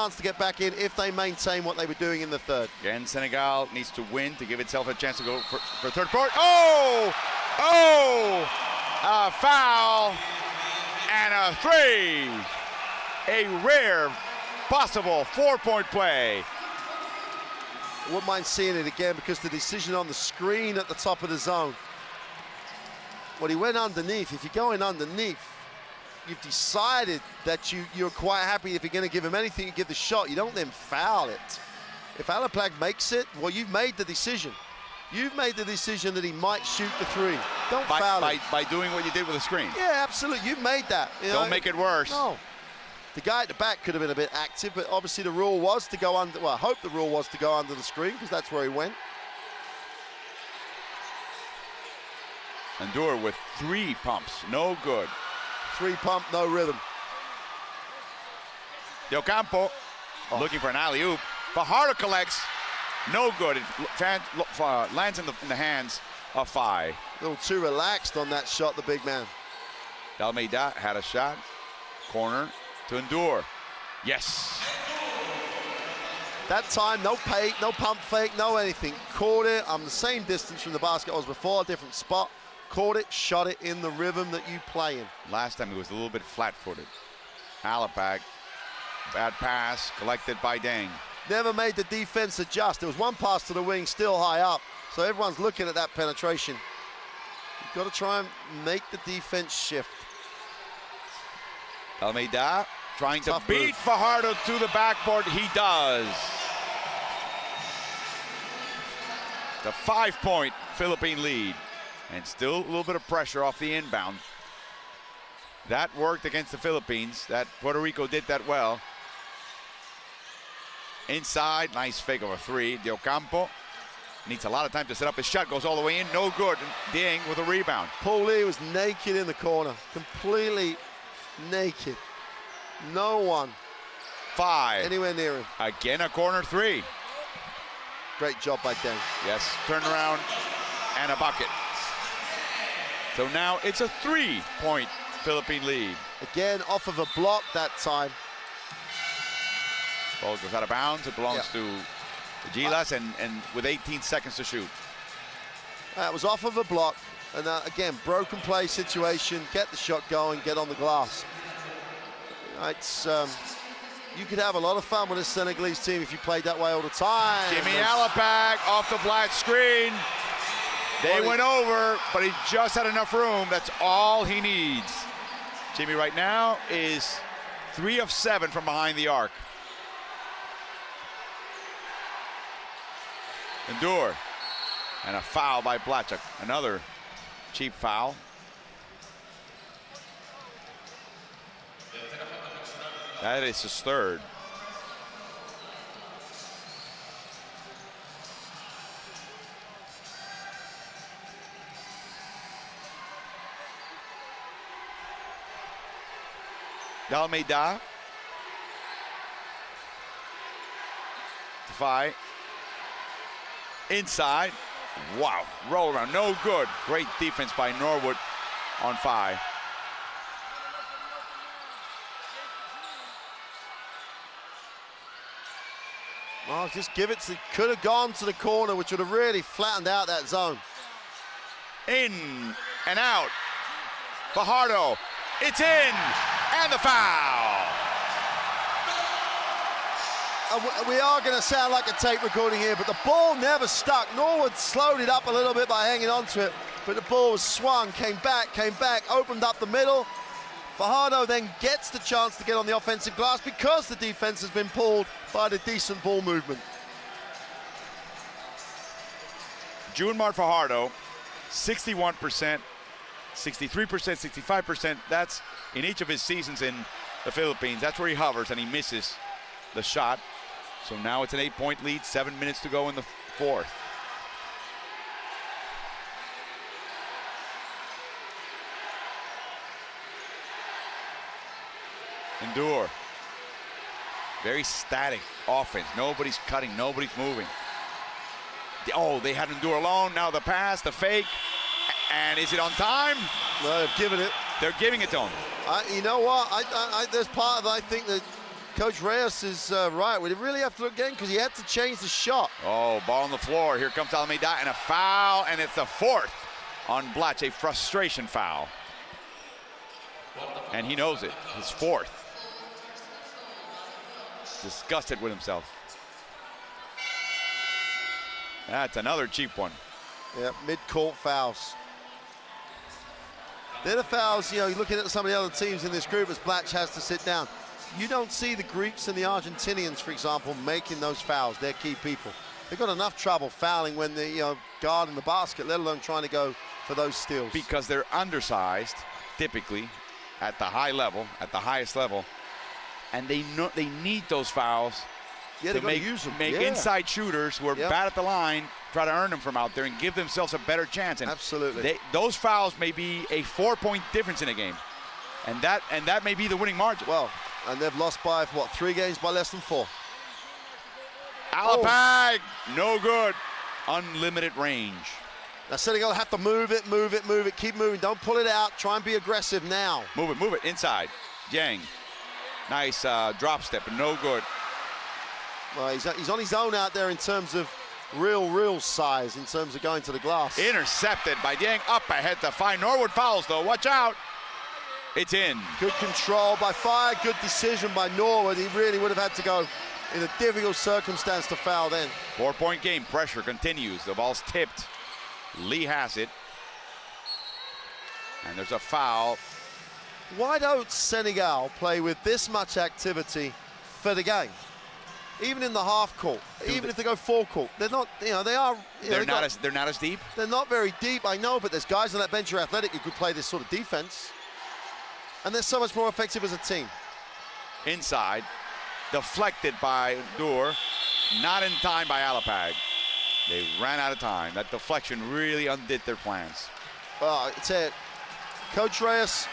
chance to get back in if they maintain what they were doing in the third. Again, Senegal needs to win to give itself a chance to go for third quarter. Oh! Oh! A foul and a three. A rare possible 4-point play. I wouldn't mind seeing it again because the decision on the screen at the top of the zone. Well, he went underneath. If you're going underneath, you've decided that you're quite happy if you're going to give him anything, you give the shot. You don't then foul it. If Alapag makes it, well, you've made the decision. You've made the decision that he might shoot the three. Don't foul it. By doing what you did with the screen. Yeah, absolutely. You've made that. Don't make it worse. No. The guy at the back could have been a bit active, but obviously the rule was to go under, well, I hope the rule was to go under the screen because that's where he went. Endure with 3 pumps, no good. 3 pump, no rhythm. Del Campo looking for an alley-oop. Fajardo collects, no good. It lands in the hands of Fiba. A little too relaxed on that shot, the big man. Almeida had a shot, corner to Endure. Yes. That time, no pay, no pump fake, no anything. Caught it. I'm the same distance from the basket I was before, different spot. Caught it, shot it in the rhythm that you play in. Last time he was a little bit flat-footed. Alapag, bad pass, collected by Deng. Never made the defense adjust. There was one pass to the wing, still high up. So everyone's looking at that penetration. You've got to try and make the defense shift. Almeida trying to Tough beat move. Fajardo to the backboard. He does. The 5-point Philippine lead. And still a little bit of pressure off the inbound. That worked against the Philippines. That Puerto Rico did that well. Inside, nice fake of a 3. Del Campo needs a lot of time to set up his shot. Goes all the way in, no good. Deng with a rebound. Paul Lee was naked in the corner, completely naked. No one Fiba anywhere near him. again, a corner 3. Great job by Deng. Yes, turnaround and a bucket. So now it's a 3-point Philippine lead. Again, off of a block that time. Ball goes out of bounds. It belongs to Gilas and with 18 seconds to shoot. That was off of a block. And again, broken play situation. Get the shot going, get on the glass. It's, you could have a lot of fun with this Senegalese team if you played that way all the time. Jimmy Alapag off the black screen. They went over, but he just had enough room. That's all he needs. Jimmy right now is 3 of 7 from behind the arc. Endure. And a foul by Blachak. Another cheap foul. That is his 3rd. Almeida. Fiba. Inside. Wow. Roll around. No good. Great defense by Norwood on Fiba. Well, just give it to, could have gone to the corner, which would have really flattened out that zone. In and out. Fajardo. It's in. And the foul. We are going to sound like a tape recording here, but the ball never stuck. Norwood slowed it up a little bit by hanging on to it, but the ball was swung, came back, opened up the middle. Fajardo then gets the chance to get on the offensive glass because the defense has been pulled by the decent ball movement. Junmar Fajardo, 61%, 63%, 65%. That's in each of his seasons in the Philippines. That's where he hovers, and he misses the shot. So now it's an 8-point lead, 7 minutes to go in the 4th. Endure. Very static offense. Nobody's cutting, nobody's moving. Oh, they had Endure alone. Now the pass, the fake. And is it on time? No, they've given it. They're giving it to him. You know what? There's part of, I think that Coach Reyes is right. We really have to look again because he had to change the shot. Oh, ball on the floor. Here comes Almeida and a foul, and it's the fourth on Blatch, a frustration foul. And he knows it, his fourth. Disgusted with himself. That's another cheap one. Yeah, mid-court fouls. They're the fouls, you're looking at some of the other teams in this group as Blatch has to sit down. You don't see the Greeks and the Argentinians, for example, making those fouls. They're key people. They've got enough trouble fouling when they're guarding the basket, let alone trying to go for those steals. Because they're undersized, typically, at the high level, at the highest level, and they need those fouls to make inside shooters who are bad at the line try to earn them from out there and give themselves a better chance. And absolutely. Those fouls may be a 4-point difference in a game, and that may be the winning margin. Well, and they've lost by, 3 games by less than 4. Alapag, no good. Unlimited range. Now Senegal have to move it, keep moving. Don't pull it out. Try and be aggressive now. Move it, inside. Yang, nice drop step, but no good. Well, he's on his own out there in terms of real size, in terms of going to the glass. Intercepted by Yang, up ahead to find Norwood fouls though, watch out. It's in. Good control by Fire, good decision by Norwood. He really would have had to go in a difficult circumstance to foul then. 4-point game, pressure continues. The ball's tipped. Lee has it. And there's a foul. Why don't Senegal play with this much activity for the game? Even in the half court, even if they go full court, they're not, they are. They're not as deep? They're not very deep, I know, but there's guys on that bench who are athletic who could play this sort of defense. And they're so much more effective as a team. Inside, deflected by Dur, not in time by Alapag. They ran out of time. That deflection really undid their plans. Well, it's it. Coach Reyes,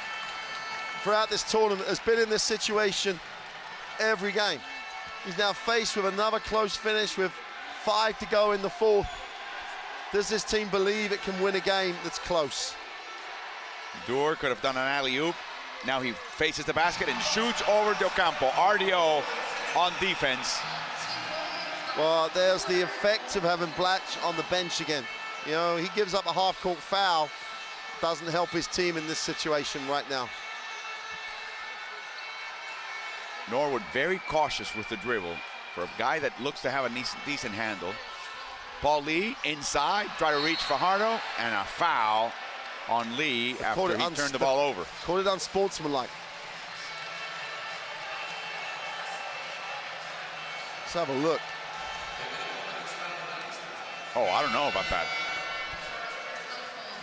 throughout this tournament, has been in this situation every game. He's now faced with another close finish with 5 to go in the fourth. Does this team believe it can win a game that's close? Dur could have done an alley-oop. Now he faces the basket and shoots over Del Campo. RDO on defense. Well, there's the effect of having Blatch on the bench again. He gives up a half-court foul. Doesn't help his team in this situation right now. Norwood very cautious with the dribble for a guy that looks to have a decent handle. Paul Lee inside, try to reach Fajardo, and a foul on Lee after he turned the ball over. Called it unsportsmanlike. Let's have a look. Oh, I don't know about that.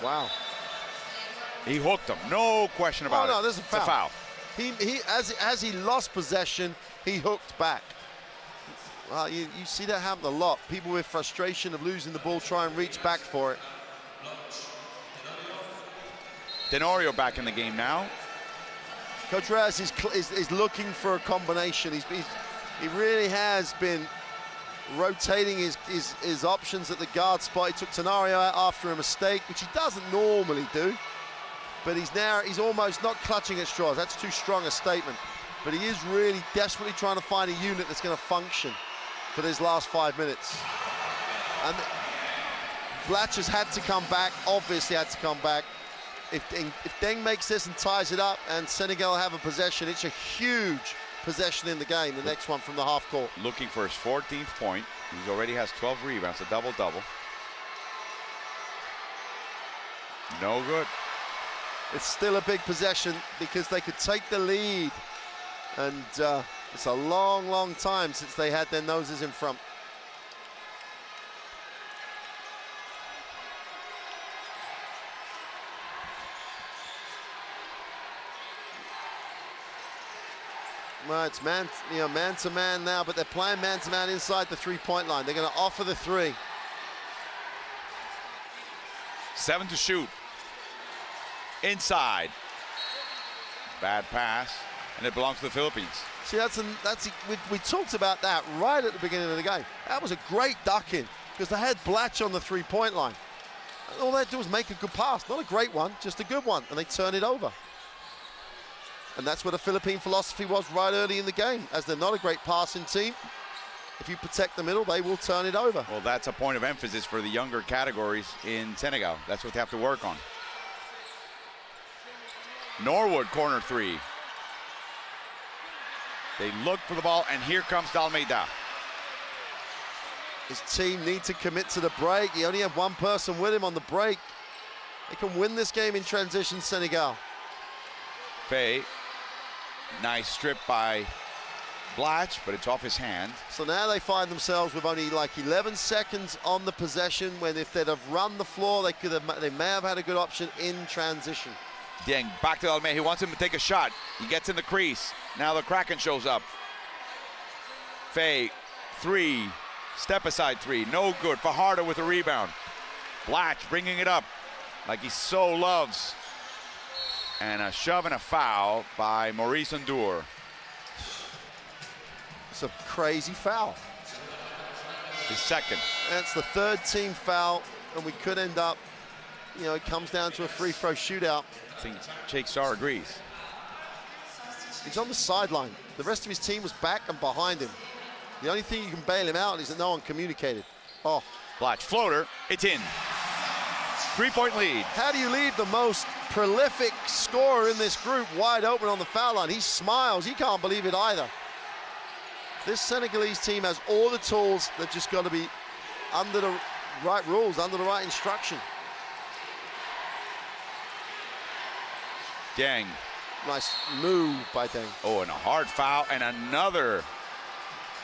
Wow. He hooked him, no question about it. Oh no, there's a foul. It's a foul. He as he lost possession, he hooked back. Well, you see that happen a lot. People with frustration of losing the ball try and reach back for it. Tenorio back in the game now. Coach Reyes is looking for a combination. He really has been rotating his options at the guard spot. He took Tenorio out after a mistake, which he doesn't normally do. But he's almost not clutching at straws. That's too strong a statement. But he is really desperately trying to find a unit that's going to function for these last 5 minutes. And Blatch has had to come back, obviously had to come back. If Deng makes this and ties it up and Senegal have a possession, it's a huge possession in the game, the next one from the half court. Looking for his 14th point. He already has 12 rebounds, a double-double. No good. It's still a big possession because they could take the lead. And it's a long time since they had their noses in front. Well, it's man-to-man now, but they're playing man-to-man inside the three-point line. They're going to offer the three. 7 to shoot. Inside. Bad pass, and it belongs to the Philippines. See, we talked about that right at the beginning of the game. That was a great duck-in because they had Blatch on the three-point line. All they had to do was make a good pass. Not a great one, just a good one, and they turn it over. And that's what the Philippine philosophy was right early in the game. As they're not a great passing team, if you protect the middle, they will turn it over. Well, that's a point of emphasis for the younger categories in Senegal. That's what they have to work on. Norwood, corner three. They look for the ball, and here comes Dalmeida. His team need to commit to the break. He only had one person with him on the break. They can win this game in transition, Senegal. Faye, nice strip by Blatch, but it's off his hand. So now they find themselves with only like 11 seconds on the possession, when if they'd have run the floor, they may have had a good option in transition. Dieng back to Almeida. He wants him to take a shot. He gets in the crease. Now the Kraken shows up. Faye, three. Step aside three. No good. Fajardo with a rebound. Blatch bringing it up like he so loves. And a shove and a foul by Maurice Ndour. It's a crazy foul. His second. That's the third team foul, and we could end up, it comes down to a free throw shootout. I think Jake Sarr agrees. He's on the sideline. The rest of his team was back and behind him. The only thing you can bail him out is that no one communicated. Oh. Blatch floater, it's in. 3-point lead. How do you leave the most prolific scorer in this group wide open on the foul line? He smiles, he can't believe it either. This Senegalese team has all the tools. They've just got to be under the right rules, under the right instruction. Dieng. Nice move by Dieng. Oh, and a hard foul and another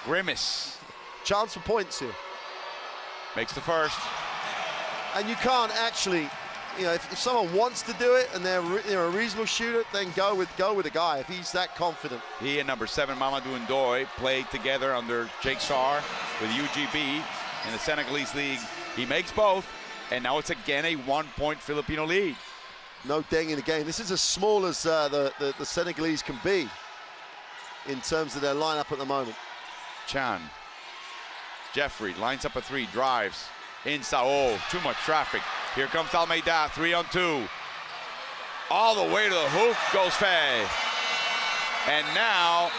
grimace. Chance for points here. Makes the first. And you can't actually, if someone wants to do it and they're a reasonable shooter, then go with the guy if he's that confident. He and number 7 Mamadou Ndoye played together under Jake Sarr with UGB in the Senegalese league. He makes both, and now it's again a 1-point Filipino lead. No Dieng in the game. This is as small as the Senegalese can be in terms of their lineup at the moment. Chan. Jeffrey lines up a three, drives. Inside, oh, too much traffic. Here comes Almeida, 3-on-2. All the way to the hoop goes Faye. And now,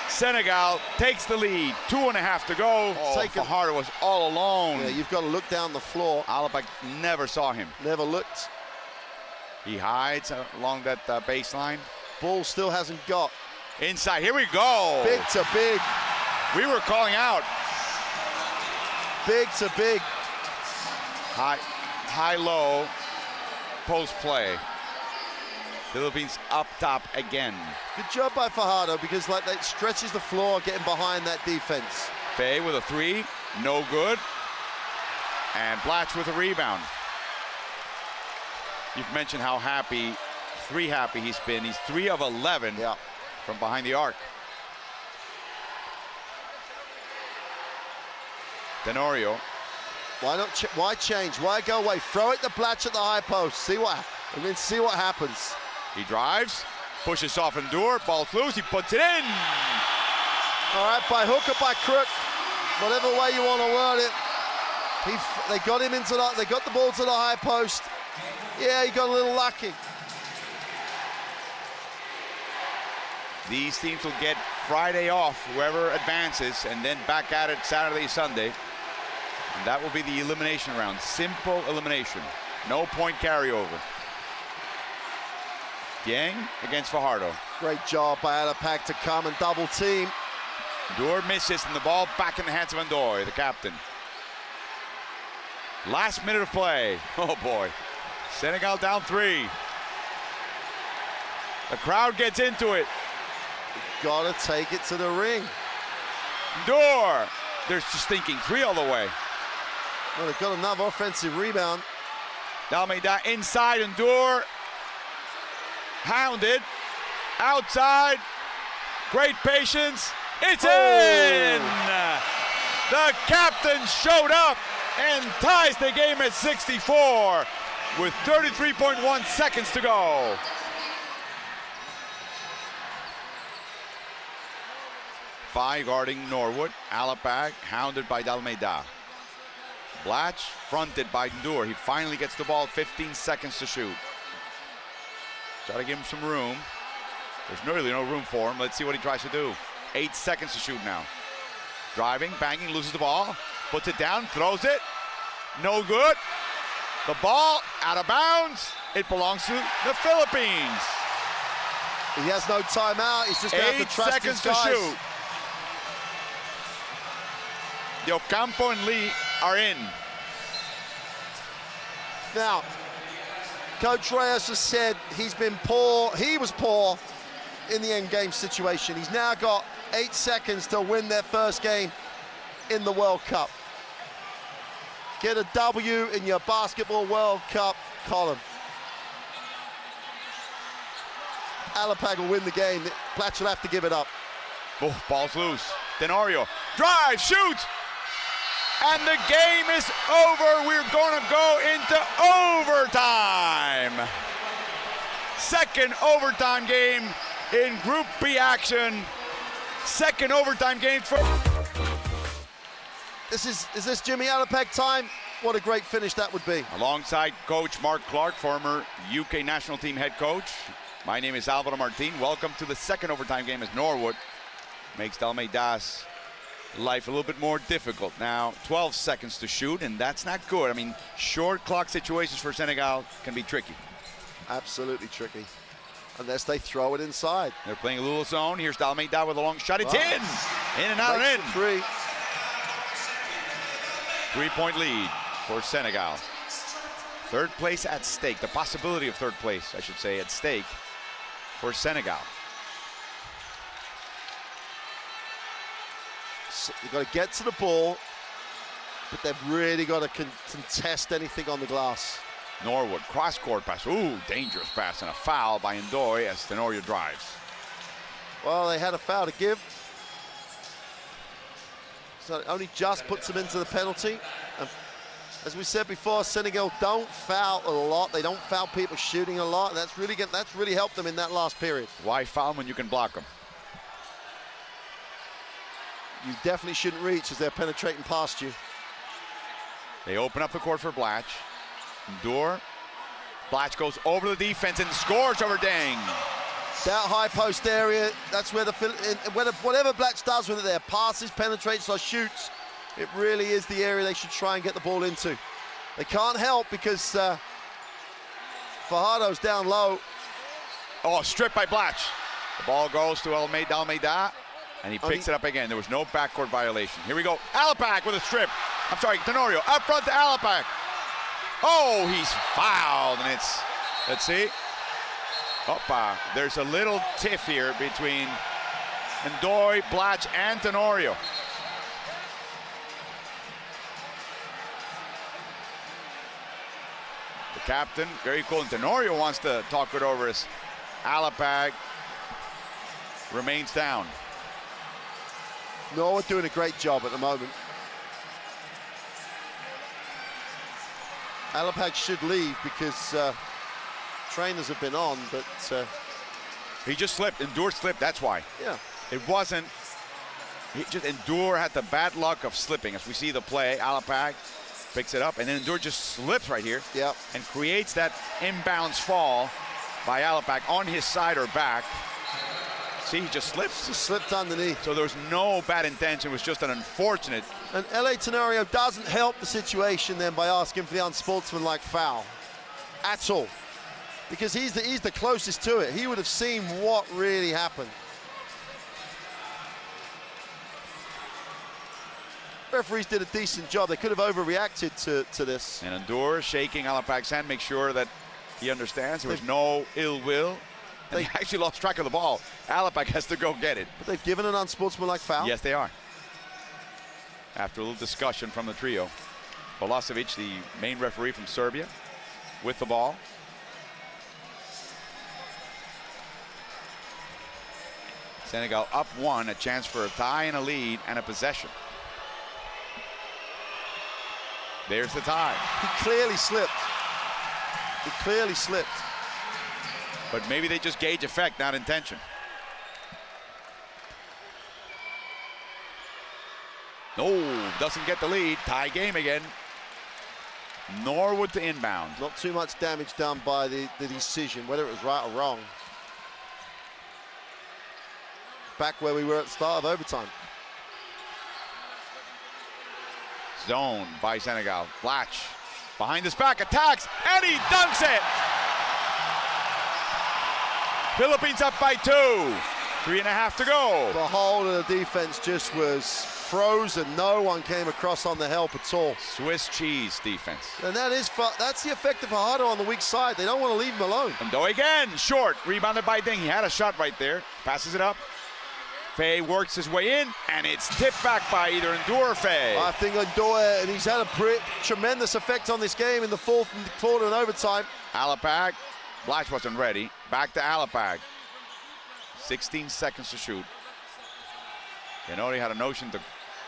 Senegal takes the lead. 2.5 to go. Oh, Fajardo was all alone. Yeah, you've got to look down the floor. Alabak never saw him. Never looked. He hides along that baseline. Ball still hasn't got. Inside, here we go. Big to big. We were calling out. Big to big. High-low post play. Philippines up top again. Good job by Fajardo, because that stretches the floor getting behind that defense. Faye with a three, no good. And Blatch with a rebound. You've mentioned how happy he's been. He's 3 of 11 from behind the arc. Tenorio. Why change? Why go away? Throw it to Blatch at the high post. See what happens. He drives, pushes off Ndour, ball's loose, he puts it in. All right, by hook or by crook, whatever way you want to word it. They got him they got the ball to the high post. Yeah, he got a little lucky. These teams will get Friday off, whoever advances, and then back at it Saturday, Sunday. And that will be the elimination round. Simple elimination. No point carryover. Dieng against Fajardo. Great job by Alapak to come and double team. Ndour misses, and the ball back in the hands of Ndoye, the captain. Last minute of play. Oh boy. Senegal down 3. The crowd gets into it. Gotta take it to the ring. Ndour. They're just thinking 3 all the way. Well, they've got another offensive rebound. Dalmeida inside, Ndour. Hounded. Outside. Great patience. It's in! The captain showed up and ties the game at 64 with 33.1 seconds to go. Five guarding Norwood. Alapak hounded by Dalmeida. Blatch fronted by Ndour. He finally gets the ball, 15 seconds to shoot. Try to give him some room. There's really no room for him. Let's see what he tries to do. 8 seconds to shoot now. Driving, banging, loses the ball. Puts it down, throws it. No good. The ball out of bounds. It belongs to the Philippines. He has no timeout. He's just going to have to trust his guys. 8 seconds to shoot. The Ocampo and Lee are in. Now, Coach Reyes has said he's been poor. He was poor in the end game situation. He's now got 8 seconds to win their first game in the World Cup. Get a W in your Basketball World Cup column. Alapag will win the game. Platch will have to give it up. Oh, ball's loose. Tenorio, drive, shoots, and the game is over. We're going to go into overtime. Second overtime game in Group B action. Second overtime game for... Is this Jimmy Alapag time? What a great finish that would be. Alongside Coach Mark Clark, former UK national team head coach. My name is Alvaro Martin. Welcome to the second overtime game as Norwood makes Dalmeida's life a little bit more difficult. Now, 12 seconds to shoot, and that's not good. I mean, short clock situations for Senegal can be tricky. Absolutely tricky, unless they throw it inside. They're playing a little zone. Here's Dalmeida with a long shot. It's in and out and in. Three. 3-point lead for Senegal. Third place at stake. The possibility of third place, I should say, at stake for Senegal. So they've got to get to the ball, but they've really got to contest anything on the glass. Norwood, cross-court pass. Ooh, dangerous pass and a foul by Ndoye as Tenorio drives. Well, they had a foul to give. So it only just puts them into the penalty. And as we said before, Senegal don't foul a lot. They don't foul people shooting a lot. That's really helped them in that last period. Why foul when you can block them? You definitely shouldn't reach as they're penetrating past you. They open up the court for Blatch. Ndour. Blatch goes over the defense and scores over Deng. That high post area, that's where whatever Blatch does with it there, passes, penetrates, or shoots, it really is the area they should try and get the ball into. They can't help because Fajardo's down low. Oh, stripped by Blatch. The ball goes to Dalmeida, and he picks it up again. There was no backcourt violation. Here we go. Alapag with a strip. I'm sorry, Tenorio up front to Alapag. Oh, he's fouled, and it's, let's see. Opa, there's a little tiff here between Ndoye, Blatch, and Tenorio. The captain, very cool, and Tenorio wants to talk it over as Alapag remains down. Norwood doing a great job at the moment. Alapag should leave because trainers have been on, but he just slipped. Ndour slipped. That's why. Yeah. It wasn't. He just Ndour had the bad luck of slipping. As we see the play, Alapag picks it up, and then Ndour just slips right here. Yep. And creates that inbounds fall by Alapag on his side or back. See, he just slipped. Just slipped underneath. So there was no bad intention. It was just an unfortunate. And LA Tenorio doesn't help the situation then by asking for the unsportsmanlike foul at all, because he's the closest to it. He would have seen what really happened. Referees did a decent job. They could have overreacted to this. And Ndour shaking Alapag's hand, make sure that he understands there was no ill will. And they actually lost track of the ball. Alapag has to go get it. But they've given an unsportsmanlike foul? Yes, they are. After a little discussion from the trio. Bolasevic, the main referee from Serbia, with the ball. Senegal up one, a chance for a tie and a lead and a possession. There's the tie. He clearly slipped. He clearly slipped. But maybe they just gauge effect, not intention. No, doesn't get the lead. Tie game again. Norwood to inbound. Not too much damage done by the decision, whether it was right or wrong. Back where we were at the start of overtime. Zone by Senegal. Blatch behind his back, attacks, and he dunks it. Philippines up by 2. 3.5 to go. The whole of the defense just was frozen. No one came across on the help at all. Swiss cheese defense. And that's the effect of Fajardo on the weak side. They don't want to leave him alone. And though again, short, rebounded by Ding. He had a shot right there. Passes it up. Faye works his way in, and it's tipped back by either Ndour or Faye. I think Ndour, and he's had a tremendous effect on this game in the fourth quarter and overtime. Alapag. Blatch wasn't ready. Back to Alapag. 16 seconds to shoot. Genodi had a notion to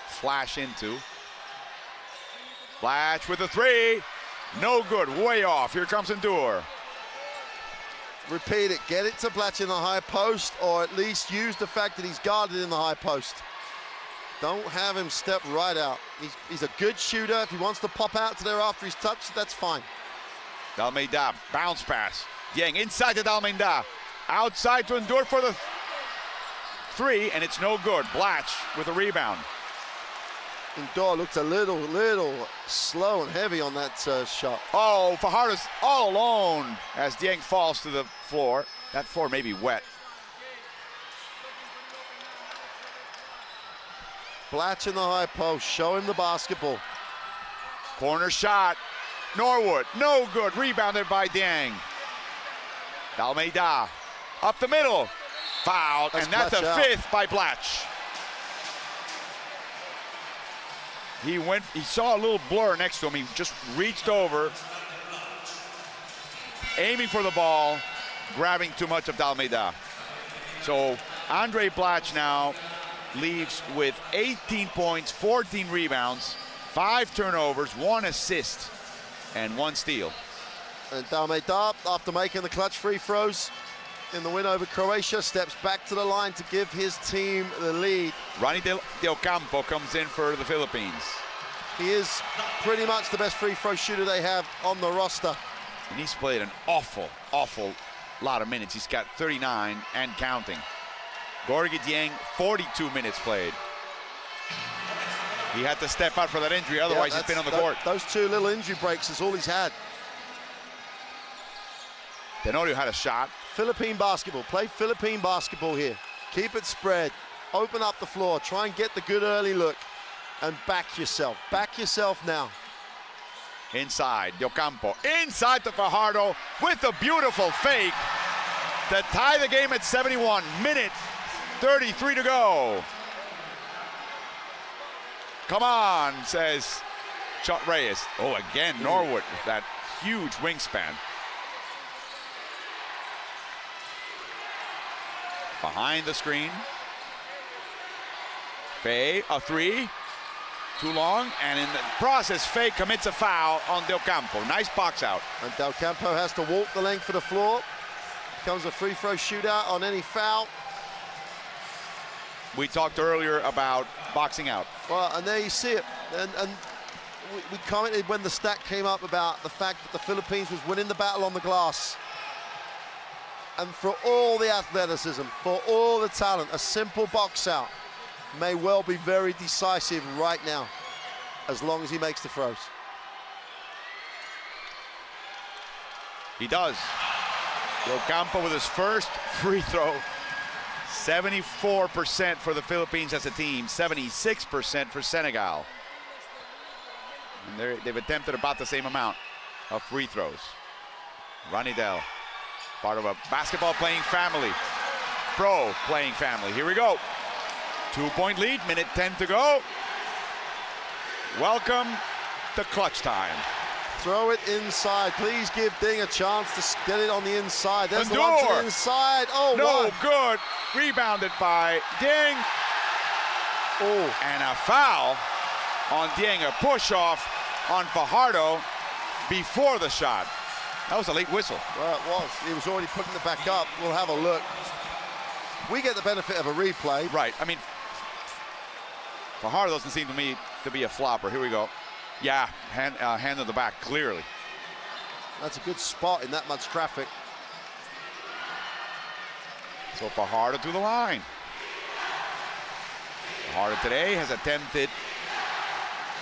flash into. Blatch with a 3. No good. Way off. Here comes Ndour. Repeat it. Get it to Blatch in the high post, or at least use the fact that he's guarded in the high post. Don't have him step right out. He's a good shooter. If he wants to pop out to there after he's touched, that's fine. Dalmeida, bounce pass. Yang inside to Dalmeida. Outside to Ndour for the 3, and it's no good. Blatch with a rebound. Ndour looked a little slow and heavy on that shot. Oh, Fajardo's all alone as Dieng falls to the floor. That floor may be wet. Blatch in the high post, show him the basketball. Corner shot. Norwood, no good. Rebounded by Dieng. Dalmeida up the middle. Fouled, and that's a 5th by Blatch. He saw a little blur next to him. He just reached over, aiming for the ball, grabbing too much of Dalmeida. So Andre Blatch now leaves with 18 points, 14 rebounds, 5 turnovers, 1 assist, and 1 steal. And Dalmeida, after making the clutch free throws in the win over Croatia, steps back to the line to give his team the lead. Ronnie Del Campo comes in for the Philippines. He is pretty much the best free throw shooter they have on the roster. And he's played an awful lot of minutes. He's got 39 and counting. Gorgui Dieng, 42 minutes played. He had to step out for that injury, otherwise he's been on the court. Those 2 little injury breaks is all he's had. Tenorio had a shot. Philippine basketball. Play Philippine basketball here. Keep it spread. Open up the floor. Try and get the good early look. And back yourself. Back yourself now. Inside, Del Campo. Inside to Fajardo with a beautiful fake to tie the game at 71. Minute 33 to go. Come on, says Chot Reyes. Oh, again, Norwood with that huge wingspan. Behind the screen. Faye, a 3. Too long, and in the process, Faye commits a foul on Del Campo. Nice box out. And Del Campo has to walk the length of the floor. Becomes a free throw shootout on any foul. We talked earlier about boxing out. Well, and there you see it. And we commented when the stat came up about the fact that the Philippines was winning the battle on the glass. And for all the athleticism, for all the talent, a simple box out may well be very decisive right now, as long as he makes the throws. He does. Del Campo with his first free throw. 74% for the Philippines as a team, 76% for Senegal. And they've attempted about the same amount of free throws. Ronnie Del, part of a basketball playing family, pro playing family. Here we go. 2-point lead, minute 10 to go. Welcome to clutch time. Throw it inside. Please give Ding a chance to get it on the inside. There's the one to the inside. Oh, no good. Rebounded by Ding. Oh, and a foul on Dieng, a push off on Fajardo before the shot. That was a late whistle. Well, it was. He was already putting it back up. We'll have a look. We get the benefit of a replay. Right. I mean, Fajardo doesn't seem to me to be a flopper. Here we go. Yeah, hand of the back, clearly. That's a good spot in that much traffic. So Fajardo to the line. Fajardo today has attempted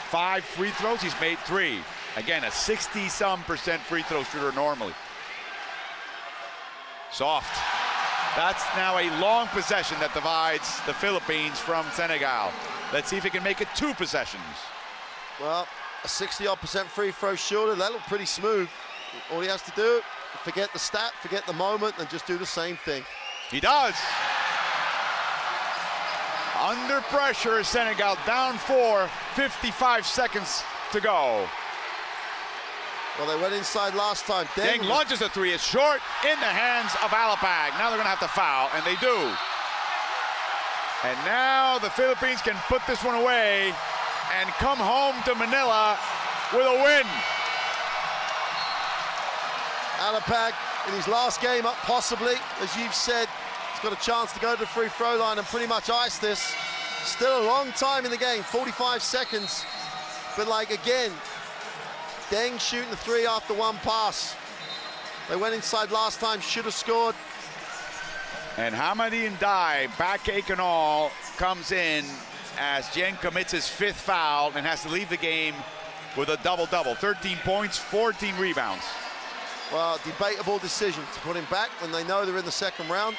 5 free throws. He's made 3. Again, a 60-some% free throw shooter normally. Soft. That's now a long possession that divides the Philippines from Senegal. Let's see if he can make it 2 possessions. Well, a 60-odd% free throw shooter, that looked pretty smooth. All he has to do, forget the stat, forget the moment, and just do the same thing. He does. Under pressure is Senegal, down 4, 55 seconds to go. Well, they went inside last time. Deng launches a 3, it's short, in the hands of Alapag. Now they're gonna have to foul, and they do. And now the Philippines can put this one away and come home to Manila with a win. Alapag in his last game up, possibly, as you've said, he's got a chance to go to the free throw line and pretty much ice this. Still a long time in the game, 45 seconds. But like again, Deng shooting the 3 after 1 pass. They went inside last time, should have scored. And Hamadi Ndiaye, backache and all, comes in as Jen commits his 5th foul and has to leave the game with a double-double. 13 points, 14 rebounds. Well, debatable decision to put him back when they know they're in the second round.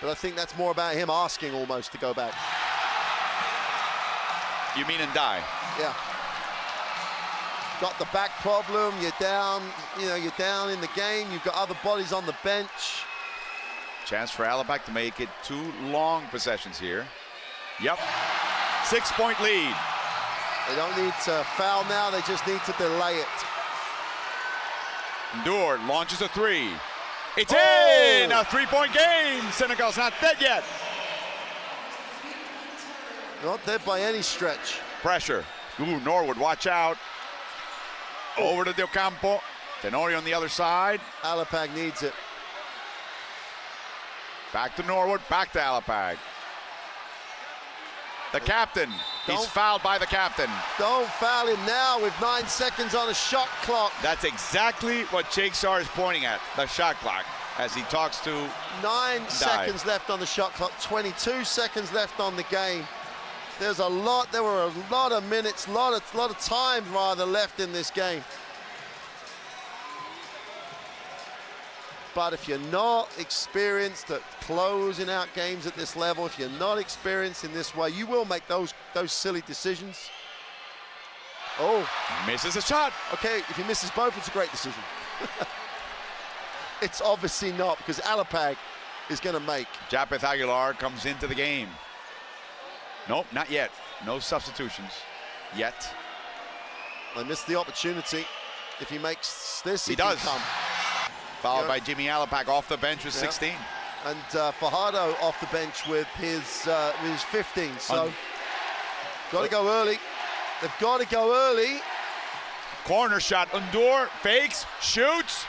But I think that's more about him asking almost to go back. You mean Ndiaye? Yeah. Got the back problem, you're down, you're down in the game, you've got other bodies on the bench. Chance for Alapag to make it 2 long possessions here. Yep, 6-point lead. They don't need to foul now, they just need to delay it. Ndour launches a 3. It's in! A 3-point game. Senegal's not dead yet. Not dead by any stretch. Pressure. Ooh, Norwood, watch out. Over to Del Campo. Tenorio on the other side. Alapag needs it. Back to Norwood, back to Alapag. The captain. He's fouled by the captain. Don't foul him now with 9 seconds on a shot clock. That's exactly what Jake Sar is pointing at, the shot clock, as he talks to 9 seconds left on the shot clock, 22 seconds left on the game. There were a lot of minutes, lot of time rather left in this game. But if you're not experienced at closing out games at this level, if you're not experienced in this way, you will make those silly decisions. Oh. Misses a shot. Okay, if he misses both, it's a great decision. It's obviously not, because Alapag is going to make. Japeth Aguilar comes into the game. Nope, not yet. No substitutions yet. They missed the opportunity. If he makes this, he does. Can come. Followed by Jimmy Alapag off the bench with 16. And Fajardo off the bench with his 15. So, got to go early. They've got to go early. Corner shot, Ndour fakes, shoots,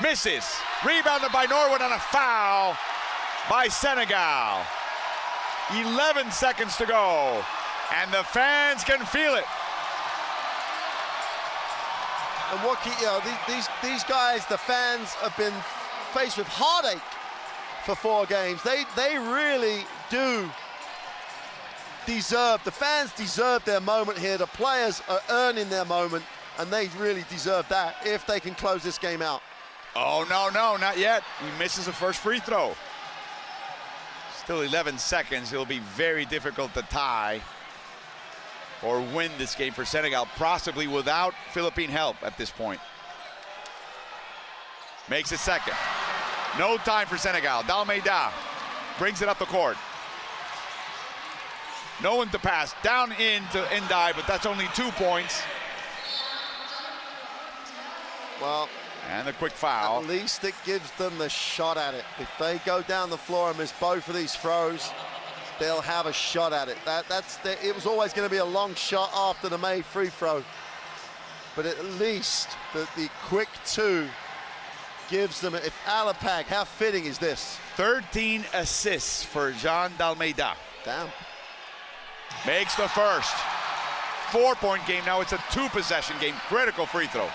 misses. Rebounded by Norwood on a foul by Senegal. 11 seconds to go, and the fans can feel it. And these guys, the fans, have been faced with heartache for 4 games. They really do deserve, the fans deserve their moment here. The players are earning their moment, and they really deserve that if they can close this game out. Oh, no, not yet. He misses the first free throw. Still 11 seconds. It'll be very difficult to tie or win this game for Senegal, possibly without Philippine help at this point. Makes it second. No time for Senegal. Dalmeida brings it up the court. No one to pass. Down into Ndiaye, but that's only 2 points. Well, and a quick foul. At least it gives them the shot at it. If they go down the floor and miss both of these throws, they'll have a shot at it. It was always going to be a long shot after the made free throw. But at least the quick 2 gives them, if Alapag, how fitting is this? 13 assists for Jean Dalmeida. Damn. Makes the first. 4-point game. Now it's a 2-possession game. Critical free throw.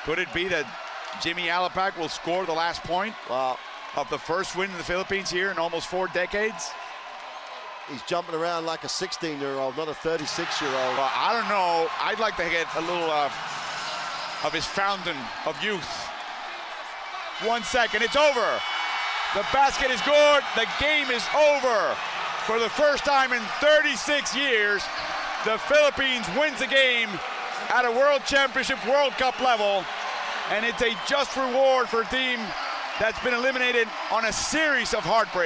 Could it be that Jimmy Alapak will score the last point of the first win in the Philippines here in almost 4 decades? He's jumping around like a 16-year-old, not a 36-year-old. Well, I don't know. I'd like to get a little of his fountain of youth. 1 second, it's over. The basket is good. The game is over. For the first time in 36 years, the Philippines wins a game at a World Championship, World Cup level, and it's a just reward for a team that's been eliminated on a series of heartbreaks.